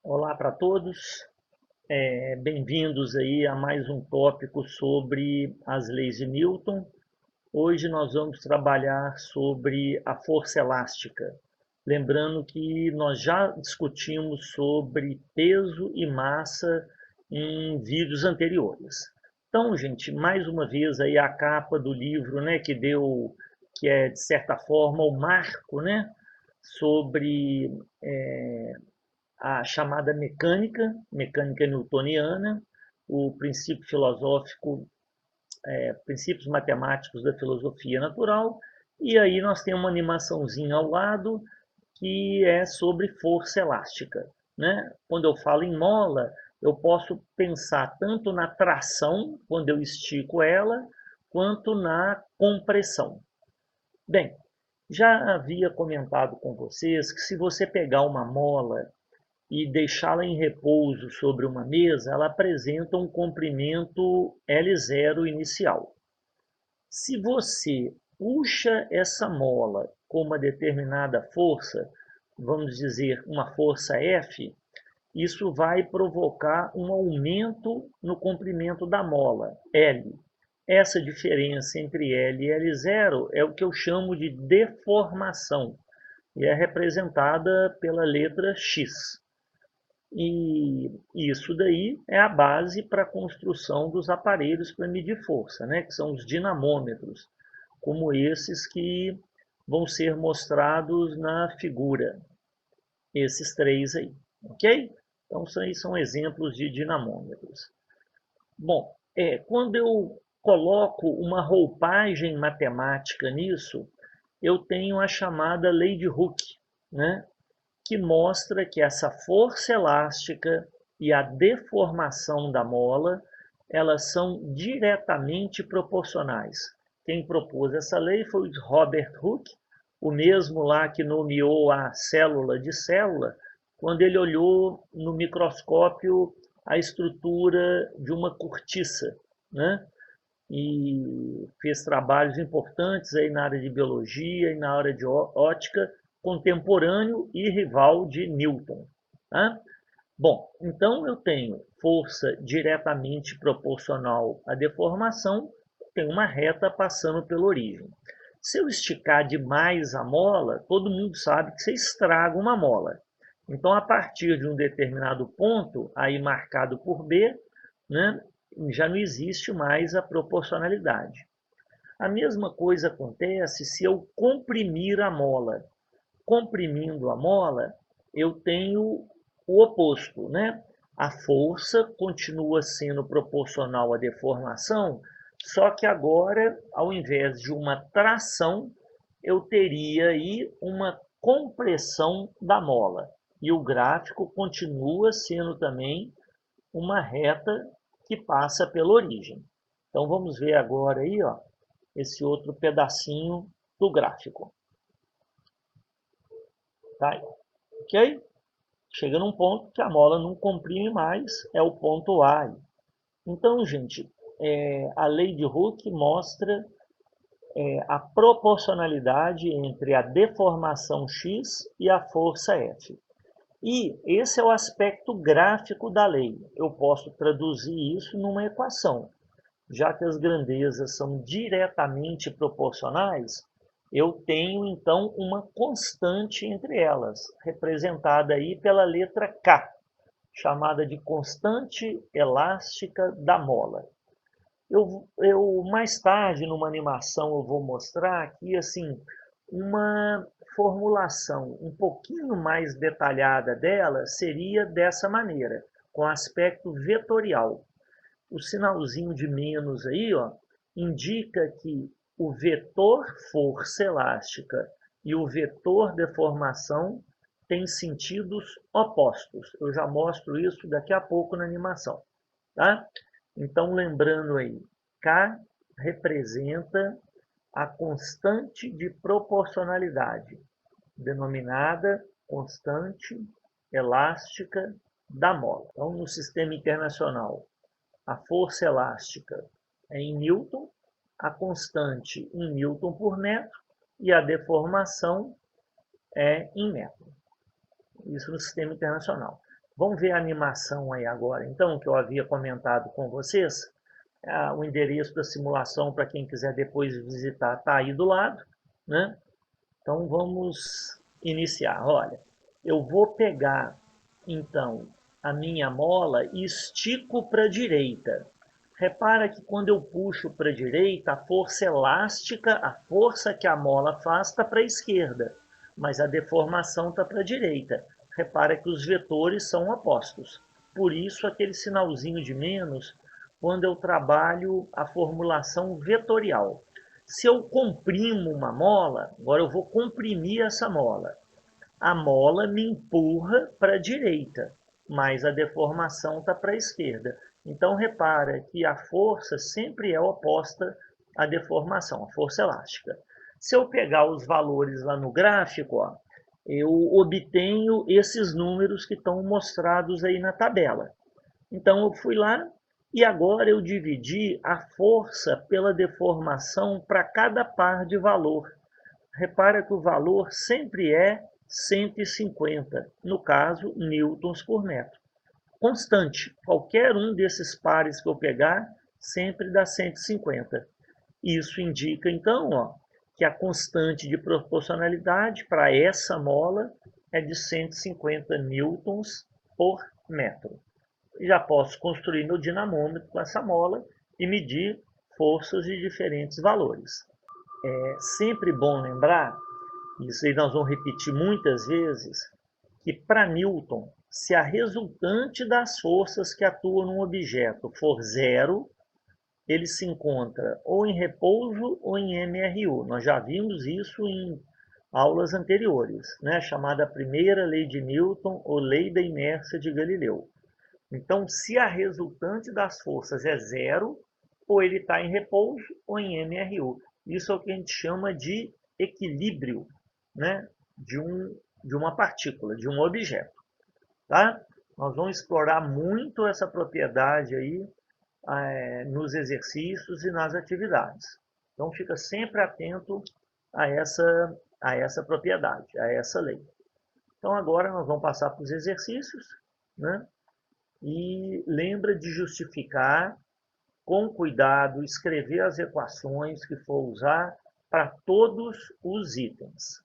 Olá para todos, bem-vindos aí a mais um tópico sobre as leis de Newton. Hoje nós vamos trabalhar sobre a força elástica. Lembrando que nós já discutimos sobre peso e massa em vídeos anteriores. Então, gente, mais uma vez aí a capa do livro, né, que é de certa forma o marco, né, sobre a chamada mecânica newtoniana, o princípio filosófico, princípios matemáticos da filosofia natural, e aí nós temos uma animaçãozinha ao lado que é sobre força elástica. Né? Quando eu falo em mola, eu posso pensar tanto na tração, quando eu estico ela, quanto na compressão. Bem, já havia comentado com vocês que se você pegar uma mola e deixá-la em repouso sobre uma mesa, ela apresenta um comprimento L0 inicial. Se você puxa essa mola com uma determinada força, vamos dizer uma força F, isso vai provocar um aumento no comprimento da mola, L. Essa diferença entre L e L0 é o que eu chamo de deformação, e é representada pela letra X. E isso daí é a base para a construção dos aparelhos para medir força, né? Que são os dinamômetros, como esses que vão ser mostrados na figura, esses três aí, ok? Então, são exemplos de dinamômetros. Bom, quando eu coloco uma roupagem matemática nisso, eu tenho a chamada lei de Hooke, né? Que mostra que essa força elástica e a deformação da mola, elas são diretamente proporcionais. Quem propôs essa lei foi o Robert Hooke, o mesmo lá que nomeou a célula de célula, quando ele olhou no microscópio a estrutura de uma cortiça, né? E fez trabalhos importantes aí na área de biologia e na área de ótica, contemporâneo e rival de Newton. Tá? Bom, então eu tenho força diretamente proporcional à deformação, tem uma reta passando pela origem. Se eu esticar demais a mola, todo mundo sabe que você estraga uma mola. Então, a partir de um determinado ponto, aí marcado por B, né, já não existe mais a proporcionalidade. A mesma coisa acontece se eu comprimir a mola. Comprimindo a mola, eu tenho o oposto, né? A força continua sendo proporcional à deformação, só que agora, ao invés de uma tração, eu teria aí uma compressão da mola. E o gráfico continua sendo também uma reta que passa pela origem. Então vamos ver agora aí, ó, esse outro pedacinho do gráfico. Tá? Ok? Chega num ponto que a mola não comprime mais, é o ponto A. Então, gente, a lei de Hooke mostra a proporcionalidade entre a deformação X e a força F. E esse é o aspecto gráfico da lei. Eu posso traduzir isso numa equação. Já que as grandezas são diretamente proporcionais, eu tenho então uma constante entre elas, representada aí pela letra K, chamada de constante elástica da mola. Eu mais tarde, numa animação, eu vou mostrar aqui assim uma formulação um pouquinho mais detalhada dela seria dessa maneira, com aspecto vetorial. O sinalzinho de menos aí, ó, indica que o vetor força elástica e o vetor deformação têm sentidos opostos. Eu já mostro isso daqui a pouco na animação. Tá? Então, lembrando aí, K representa a constante de proporcionalidade, denominada constante elástica da mola. Então, no sistema internacional, a força elástica é em Newton, a constante em Newton por metro e a deformação é em metro. Isso no sistema internacional. Vamos ver a animação aí agora, então, que eu havia comentado com vocês. O endereço da simulação, para quem quiser depois visitar, está aí do lado, né? Então vamos iniciar. Olha, eu vou pegar então a minha mola e estico para a direita. Repara que quando eu puxo para a direita, a força elástica, a força que a mola faz está para a esquerda, mas a deformação está para a direita. Repara que os vetores são opostos. Por isso aquele sinalzinho de menos quando eu trabalho a formulação vetorial. Se eu comprimo uma mola, agora eu vou comprimir essa mola. A mola me empurra para a direita, mas a deformação está para a esquerda. Então, repara que a força sempre é oposta à deformação, a força elástica. Se eu pegar os valores lá no gráfico, ó, eu obtenho esses números que estão mostrados aí na tabela. Então, eu fui lá e agora eu dividi a força pela deformação para cada par de valor. Repara que o valor sempre é 150, no caso, newtons por metro. Constante, qualquer um desses pares que eu pegar, sempre dá 150. Isso indica, então, ó, que a constante de proporcionalidade para essa mola é de 150 newtons por metro. Já posso construir meu dinamômetro com essa mola e medir forças de diferentes valores. É sempre bom lembrar, isso aí nós vamos repetir muitas vezes, que para Newton, se a resultante das forças que atuam num objeto for zero, ele se encontra ou em repouso ou em MRU. Nós já vimos isso em aulas anteriores, né? Chamada primeira lei de Newton ou lei da inércia de Galileu. Então, se a resultante das forças é zero, ou ele está em repouso ou em MRU. Isso é o que a gente chama de equilíbrio, né, de uma partícula, de um objeto. Tá? Nós vamos explorar muito essa propriedade aí nos exercícios e nas atividades. Então, fica sempre atento a essa propriedade, a essa lei. Então, agora nós vamos passar para os exercícios, né? E lembra de justificar com cuidado, escrever as equações que for usar para todos os itens.